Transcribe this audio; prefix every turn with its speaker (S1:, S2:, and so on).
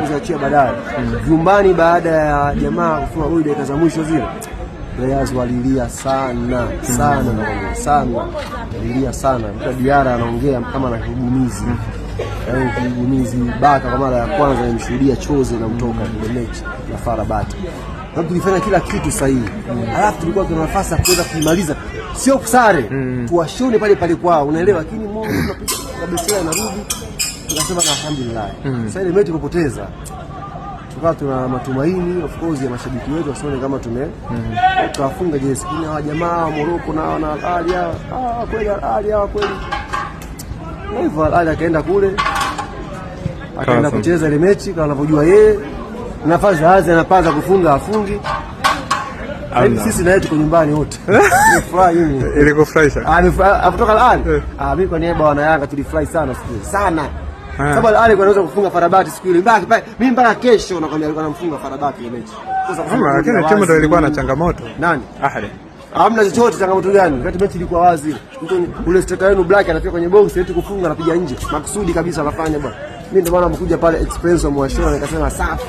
S1: kuachia baadaye. Nyumbani baada ya jamaa kufunga goli dakika za mwisho zile, players walilia sana. Walilia sana. Mtu Diarra anaongea kama na kigugumizi. Yaani kigugumizi Baka kwa mara ya kwanza nimshuhudia chozi na mtoka ile mechi na FAR Rabat. Na tulifanya kila kitu sahihi. Alafu tulikuwa tuna nafasi ya kuweza kumaliza. Sio kusare. Tuwashone pale kwao. Unaelewa, lakini Mungu tunapiga kabisa na rudi. Tunasema alhamdulillah. Sasa ile mechi kupoteza. Tukawa tuna matumaini of course ya mashabiki wetu wasione kama tukafunga jezi. Lakini hawa jamaa wa Morocco na wana Al-Ahly kweli Al-Ahly kweli. Na hivyo Al-Ahly akaenda kule. Akaenda kucheza ile mechi kama anavyojua yeye. Nafasi hazi anapaza kufunga afungi. Sisi na yetu tuko nyumbani wote. Nimefurahi mimi.
S2: Ile kufurahisha.
S1: Kutoka Al-Ahly. Mimi kwa niaba wana Yanga tulifurahi sana siku ile. Sana. Sababu Al-Ahly anaweza kufunga FAR Rabat siku ile. Mimi mpaka kesho nakwambia alikuwa anamfunga FAR Rabat ile mechi.
S2: Lakini timu ndio ilikuwa na changamoto.
S1: Nani?
S2: Ahli.
S1: Hamna chochote changamoto gani? Wakati mechi ilikuwa wazi. Ule striker wenu Black anafika kwenye box eti kufunga anapiga nje. Makusudi kabisa anafanya bwana. Mimi ndio maana nimekuja pale experience wa Mwashona nikasema safi.